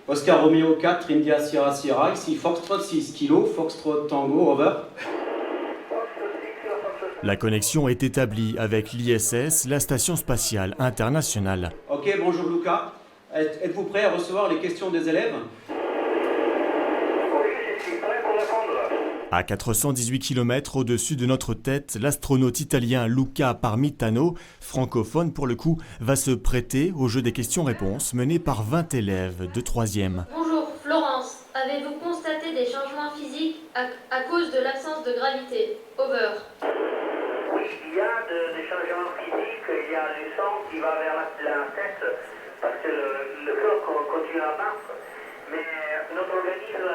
Oscar Romeo 4, India Sierra Sierra, ici Foxtrot 6 kg, Foxtrot Tango, over. La connexion est établie avec l'ISS, la Station Spatiale Internationale. Ok, bonjour Luca. Êtes-vous prêt à recevoir les questions des élèves? À 418 km au-dessus de notre tête, l'astronaute italien Luca Parmitano, francophone pour le coup, va se prêter au jeu des questions-réponses mené par 20 élèves de 3e. Bonjour, Florence. Avez-vous constaté des changements physiques à cause de l'absence de gravité? Over. Oui, il y a des changements physiques, il y a du sang qui va vers la tête parce que le corps continue à battre. Mais notre organisme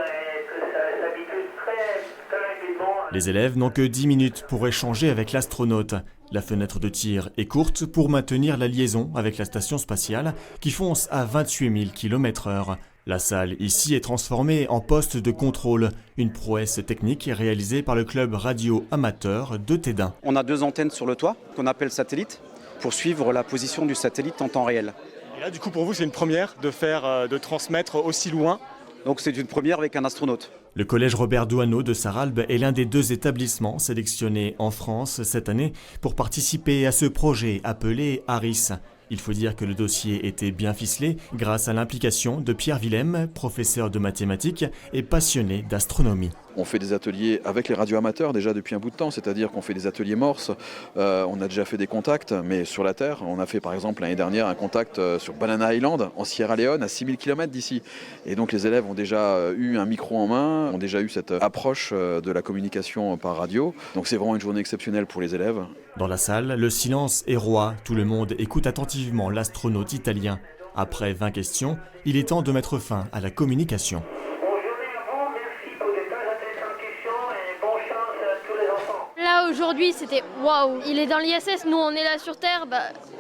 s'habitue très rapidement. Les élèves n'ont que 10 minutes pour échanger avec l'astronaute. La fenêtre de tir est courte pour maintenir la liaison avec la station spatiale qui fonce à 28 000 km/h. La salle ici est transformée en poste de contrôle, une prouesse technique réalisée par le club radio amateur de Tédin. On a 2 antennes sur le toit qu'on appelle satellites pour suivre la position du satellite en temps réel. Et là, du coup, pour vous, c'est une première de transmettre aussi loin. Donc c'est une première avec un astronaute. Le collège Robert Doisneau de Sarralbe est l'un des 2 établissements sélectionnés en France cette année pour participer à ce projet appelé ARIS. Il faut dire que le dossier était bien ficelé grâce à l'implication de Pierre Willem, professeur de mathématiques et passionné d'astronomie. On fait des ateliers avec les radioamateurs déjà depuis un bout de temps, c'est-à-dire qu'on fait des ateliers morses, on a déjà fait des contacts, mais sur la Terre, on a fait par exemple l'année dernière un contact sur Banana Island, en Sierra Leone, à 6000 km d'ici. Et donc les élèves ont déjà eu un micro en main, ont déjà eu cette approche de la communication par radio. Donc c'est vraiment une journée exceptionnelle pour les élèves. Dans la salle, le silence est roi, tout le monde écoute attentivement l'astronaute italien. Après 20 questions, il est temps de mettre fin à la communication. Là aujourd'hui c'était waouh, il est dans l'ISS, nous on est là sur Terre,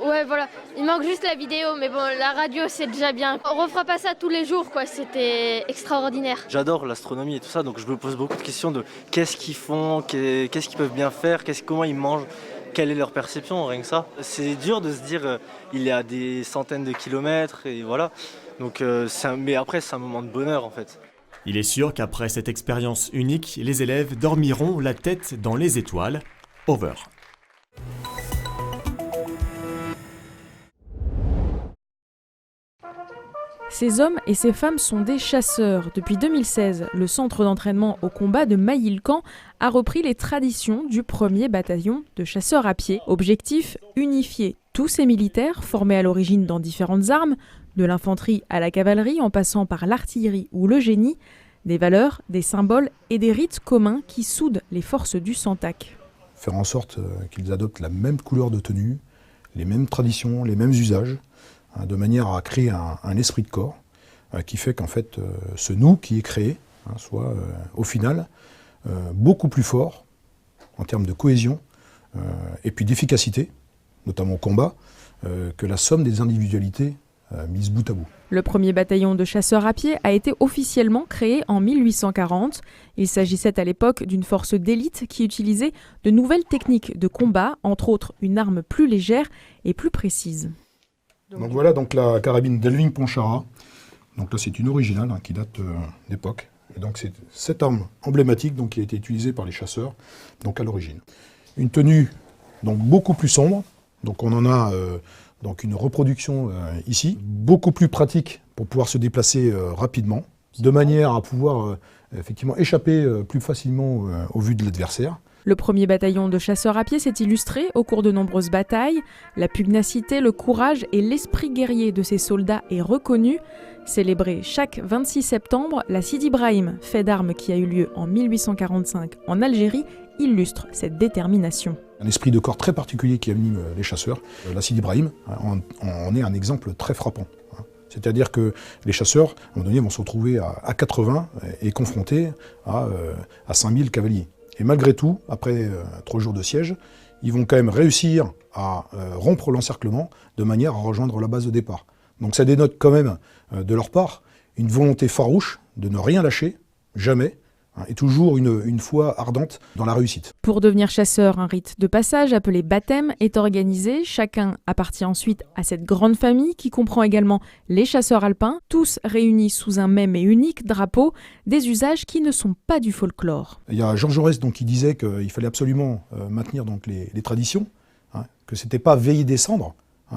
ouais voilà, il manque juste la vidéo, mais bon la radio c'est déjà bien. On refera pas ça tous les jours quoi, c'était extraordinaire. J'adore l'astronomie et tout ça, donc je me pose beaucoup de questions de qu'est-ce qu'ils font, qu'est-ce qu'ils peuvent bien faire, comment ils mangent, quelle est leur perception, rien que ça. C'est dur de se dire il y a des centaines de kilomètres et voilà, donc mais après c'est un moment de bonheur en fait. Il est sûr qu'après cette expérience unique, les élèves dormiront la tête dans les étoiles. Over. Ces hommes et ces femmes sont des chasseurs. Depuis 2016, le centre d'entraînement au combat de Mailly-le-Camp a repris les traditions du premier bataillon de chasseurs à pied. Objectif, unifier tous ces militaires formés à l'origine dans différentes armes, de l'infanterie à la cavalerie en passant par l'artillerie ou le génie, des valeurs, des symboles et des rites communs qui soudent les forces du Santac. Faire en sorte qu'ils adoptent la même couleur de tenue, les mêmes traditions, les mêmes usages, de manière à créer un esprit de corps qui fait qu'en fait ce nous qui est créé soit au final beaucoup plus fort en termes de cohésion et puis d'efficacité, notamment au combat, que la somme des individualités mises bout à bout. Le premier bataillon de chasseurs à pied a été officiellement créé en 1840. Il s'agissait à l'époque d'une force d'élite qui utilisait de nouvelles techniques de combat, entre autres une arme plus légère et plus précise. Donc voilà donc la carabine d'Elving Ponchara. Donc là c'est une originale qui date d'époque. Et donc c'est cette arme emblématique qui a été utilisée par les chasseurs donc à l'origine. Une tenue donc beaucoup plus sombre. Donc on en a donc une reproduction ici, beaucoup plus pratique pour pouvoir se déplacer rapidement, de manière à pouvoir effectivement échapper plus facilement aux vues de l'adversaire. Le premier bataillon de chasseurs à pied s'est illustré au cours de nombreuses batailles. La pugnacité, le courage et l'esprit guerrier de ces soldats est reconnu. Célébré chaque 26 septembre, la Sidi Brahim, fait d'armes qui a eu lieu en 1845 en Algérie, illustre cette détermination. Un esprit de corps très particulier qui anime les chasseurs. La Sidi Brahim en est un exemple très frappant. C'est-à-dire que les chasseurs, à un moment donné, vont se retrouver à 80 et confrontés à 5000 cavaliers. Et malgré tout, après 3 jours de siège, ils vont quand même réussir à rompre l'encerclement de manière à rejoindre la base de départ. Donc ça dénote quand même de leur part une volonté farouche de ne rien lâcher, jamais, et toujours une foi ardente dans la réussite. Pour devenir chasseur, un rite de passage appelé baptême est organisé. Chacun appartient ensuite à cette grande famille qui comprend également les chasseurs alpins, tous réunis sous un même et unique drapeau, des usages qui ne sont pas du folklore. Il y a Georges Jaurès qui disait qu'il fallait absolument maintenir donc, les traditions, que ce n'était pas veiller des cendres,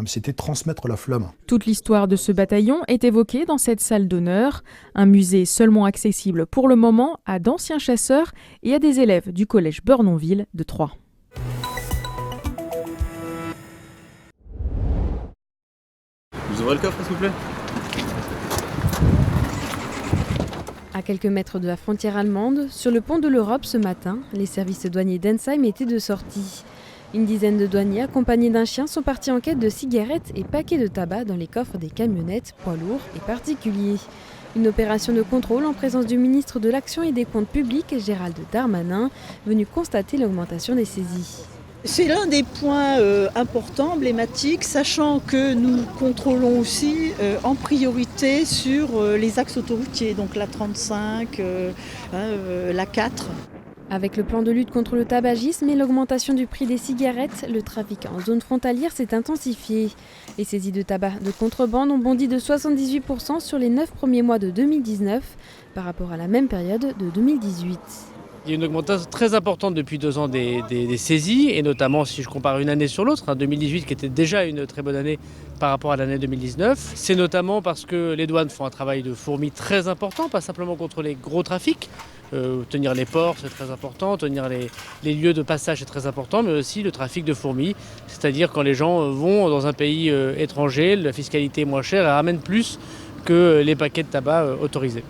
c'était transmettre la flamme. Toute l'histoire de ce bataillon est évoquée dans cette salle d'honneur, un musée seulement accessible pour le moment à d'anciens chasseurs et à des élèves du collège Burnonville de Troyes. Vous ouvrez le coffre, s'il vous plaît ? À quelques mètres de la frontière allemande, sur le pont de l'Europe ce matin, les services douaniers d'Ensheim étaient de sortie. Une dizaine de douaniers accompagnés d'un chien sont partis en quête de cigarettes et paquets de tabac dans les coffres des camionnettes, poids lourds et particuliers. Une opération de contrôle en présence du ministre de l'Action et des Comptes Publics, Gérald Darmanin, venu constater l'augmentation des saisies. C'est l'un des points importants, emblématiques, sachant que nous contrôlons aussi en priorité sur les axes autoroutiers, donc la 35, la 4. Avec le plan de lutte contre le tabagisme et l'augmentation du prix des cigarettes, le trafic en zone frontalière s'est intensifié. Les saisies de tabac de contrebande ont bondi de 78% sur les 9 premiers mois de 2019 par rapport à la même période de 2018. Il y a une augmentation très importante depuis 2 ans des saisies, et notamment si je compare une année sur l'autre, 2018 qui était déjà une très bonne année par rapport à l'année 2019. C'est notamment parce que les douanes font un travail de fourmi très important, pas simplement contre les gros trafics. Tenir les ports, c'est très important, tenir les lieux de passage, c'est très important, mais aussi le trafic de fourmis, c'est-à-dire quand les gens vont dans un pays étranger, la fiscalité est moins chère et ramène plus que les paquets de tabac autorisés.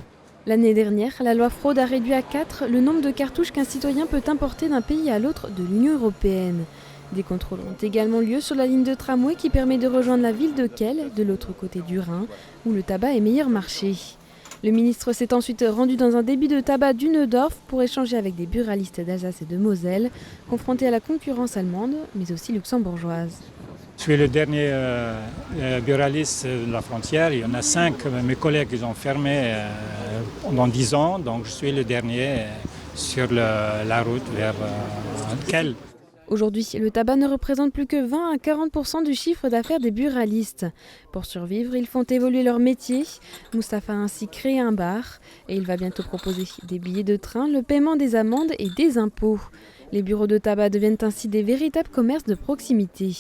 L'année dernière, la loi fraude a réduit à 4 le nombre de cartouches qu'un citoyen peut importer d'un pays à l'autre de l'Union européenne. Des contrôles ont également lieu sur la ligne de tramway qui permet de rejoindre la ville de Kehl, de l'autre côté du Rhin, où le tabac est meilleur marché. Le ministre s'est ensuite rendu dans un débit de tabac du Neudorf pour échanger avec des buralistes d'Alsace et de Moselle, confrontés à la concurrence allemande, mais aussi luxembourgeoise. Je suis le dernier buraliste de la frontière. Il y en a 5, mes collègues qui ont fermé pendant 10 ans, donc je suis le dernier sur la route vers Kehl. Aujourd'hui, le tabac ne représente plus que 20 à 40% du chiffre d'affaires des buralistes. Pour survivre, ils font évoluer leur métier. Moustapha a ainsi créé un bar et il va bientôt proposer des billets de train, le paiement des amendes et des impôts. Les bureaux de tabac deviennent ainsi des véritables commerces de proximité.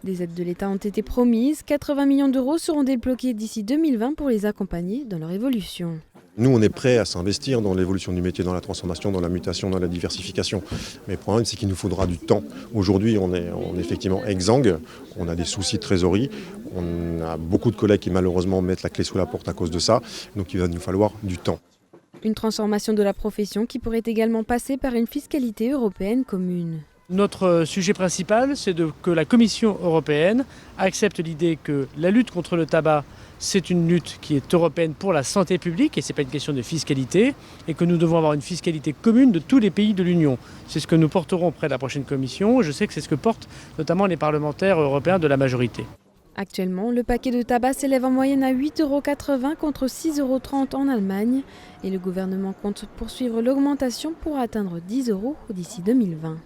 Des aides de l'État ont été promises. 80 millions d'euros seront débloqués d'ici 2020 pour les accompagner dans leur évolution. Nous, on est prêts à s'investir dans l'évolution du métier, dans la transformation, dans la mutation, dans la diversification. Mais le problème, c'est qu'il nous faudra du temps. Aujourd'hui, on est effectivement exsangue, on a des soucis de trésorerie, on a beaucoup de collègues qui malheureusement mettent la clé sous la porte à cause de ça, donc il va nous falloir du temps. Une transformation de la profession qui pourrait également passer par une fiscalité européenne commune. Notre sujet principal, c'est que la Commission européenne accepte l'idée que la lutte contre le tabac, c'est une lutte qui est européenne pour la santé publique et ce n'est pas une question de fiscalité et que nous devons avoir une fiscalité commune de tous les pays de l'Union. C'est ce que nous porterons auprès de la prochaine Commission. Je sais que c'est ce que portent notamment les parlementaires européens de la majorité. Actuellement, le paquet de tabac s'élève en moyenne à 8,80 € contre 6,30 € en Allemagne et le gouvernement compte poursuivre l'augmentation pour atteindre 10 € d'ici 2020.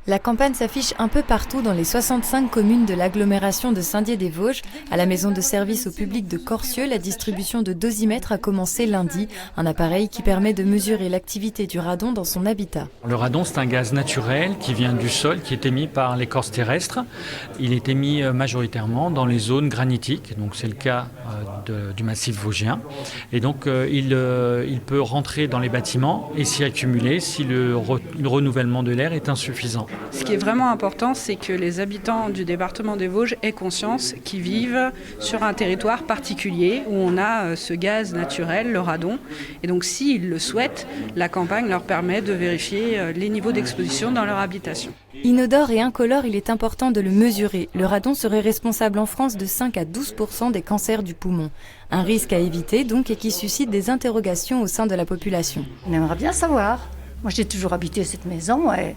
La campagne s'affiche un peu partout dans les 65 communes de l'agglomération de Saint-Dié-des-Vosges. À la maison de service au public de Corcieux, la distribution de dosimètres a commencé lundi, un appareil qui permet de mesurer l'activité du radon dans son habitat. Le radon, c'est un gaz naturel qui vient du sol, qui est émis par l'écorce terrestre. Il est émis majoritairement dans les zones granitiques, donc c'est le cas du massif vosgien. Et donc il peut rentrer dans les bâtiments et s'y accumuler si le renouvellement de l'air est insuffisant. Ce qui est vraiment important, c'est que les habitants du département des Vosges aient conscience qu'ils vivent sur un territoire particulier où on a ce gaz naturel, le radon. Et donc s'ils le souhaitent, la campagne leur permet de vérifier les niveaux d'exposition dans leur habitation. Inodore et incolore, il est important de le mesurer. Le radon serait responsable en France de 5 à 12% des cancers du poumon. Un risque à éviter donc et qui suscite des interrogations au sein de la population. On aimerait bien savoir. Moi j'ai toujours habité cette maison et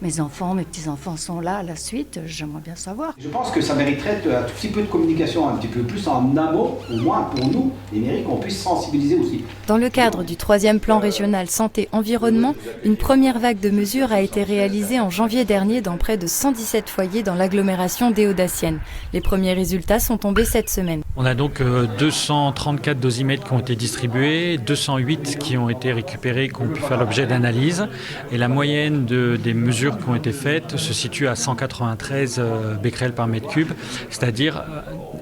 mes enfants, mes petits-enfants sont là à la suite, j'aimerais bien savoir. Je pense que ça mériterait un tout petit peu de communication, un petit peu plus en amont, au moins pour nous, les mairies, qu'on puisse sensibiliser aussi. Dans le cadre du 3e plan régional santé-environnement, une première vague de mesures a été réalisée en janvier dernier dans près de 117 foyers dans l'agglomération déodacienne. Les premiers résultats sont tombés cette semaine. On a donc 234 dosimètres qui ont été distribués, 208 qui ont été récupérés, qui ont pu faire l'objet d'analyse. Et la moyenne des mesures qui ont été faites se situe à 193 becquerels par mètre cube, c'est-à-dire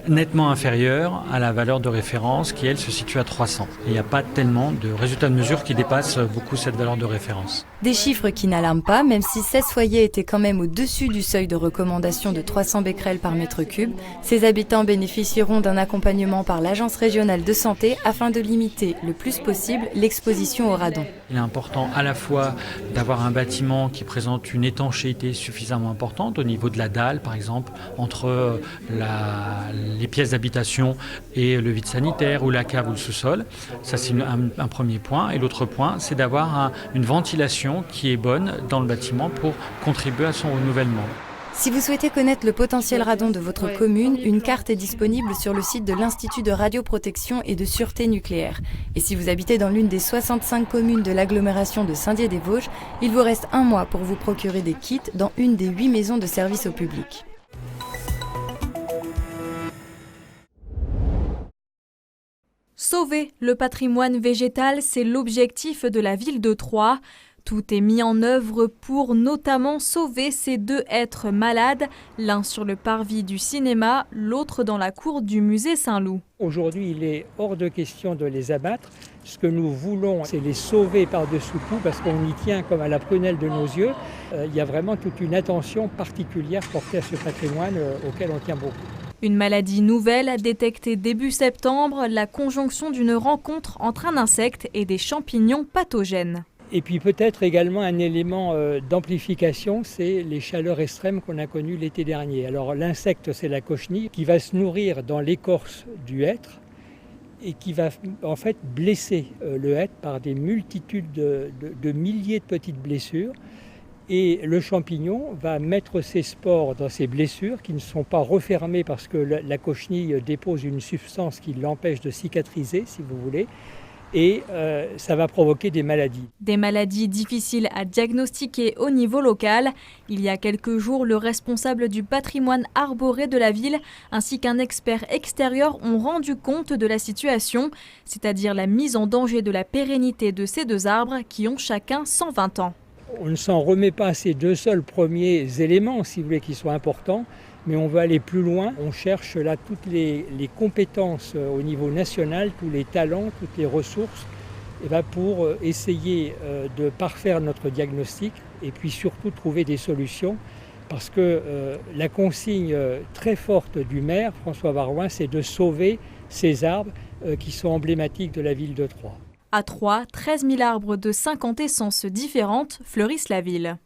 nettement inférieure à la valeur de référence qui, elle, se situe à 300. Et il n'y a pas tellement de résultats de mesure qui dépassent beaucoup cette valeur de référence. Des chiffres qui n'alarment pas, même si 16 foyers étaient quand même au-dessus du seuil de recommandation de 300 becquerels par mètre cube. Ces habitants bénéficieront d'un accompagnement par l'Agence régionale de santé afin de limiter le plus possible l'exposition au radon. Il est important à la fois d'avoir un bâtiment qui présente une étanchéité suffisamment importante au niveau de la dalle, par exemple, entre les pièces d'habitation et le vide sanitaire ou la cave ou le sous-sol. Ça, c'est un premier point. Et l'autre point, c'est d'avoir une ventilation qui est bonne dans le bâtiment pour contribuer à son renouvellement. Si vous souhaitez connaître le potentiel radon de votre commune, une carte est disponible sur le site de l'Institut de radioprotection et de sûreté nucléaire. Et si vous habitez dans l'une des 65 communes de l'agglomération de Saint-Dié-des-Vosges, il vous reste 1 mois pour vous procurer des kits dans une des 8 maisons de service au public. Sauver le patrimoine végétal, c'est l'objectif de la ville de Troyes. Tout est mis en œuvre pour notamment sauver ces 2 êtres malades, l'un sur le parvis du cinéma, l'autre dans la cour du musée Saint-Loup. Aujourd'hui, il est hors de question de les abattre. Ce que nous voulons, c'est les sauver par-dessous tout parce qu'on y tient comme à la prunelle de nos yeux. Il y a vraiment toute une attention particulière portée à ce patrimoine auquel on tient beaucoup. Une maladie nouvelle détectée début septembre, la conjonction d'une rencontre entre un insecte et des champignons pathogènes. Et puis peut-être également un élément d'amplification, c'est les chaleurs extrêmes qu'on a connues l'été dernier. Alors l'insecte, c'est la cochenille qui va se nourrir dans l'écorce du hêtre et qui va en fait blesser le hêtre par des multitudes de milliers de petites blessures. Et le champignon va mettre ses spores dans ces blessures qui ne sont pas refermées parce que la cochenille dépose une substance qui l'empêche de cicatriser, si vous voulez. Et ça va provoquer des maladies. Des maladies difficiles à diagnostiquer au niveau local. Il y a quelques jours, le responsable du patrimoine arboré de la ville ainsi qu'un expert extérieur ont rendu compte de la situation, c'est-à-dire la mise en danger de la pérennité de ces 2 arbres qui ont chacun 120 ans. On ne s'en remet pas à ces 2 seuls premiers éléments, si vous voulez, qui sont importants. Mais on veut aller plus loin. On cherche là toutes les compétences au niveau national, tous les talents, toutes les ressources pour essayer de parfaire notre diagnostic et puis surtout trouver des solutions. Parce que la consigne très forte du maire, François Barouin, c'est de sauver ces arbres qui sont emblématiques de la ville de Troyes. À Troyes, 13 000 arbres de 50 essences différentes fleurissent la ville.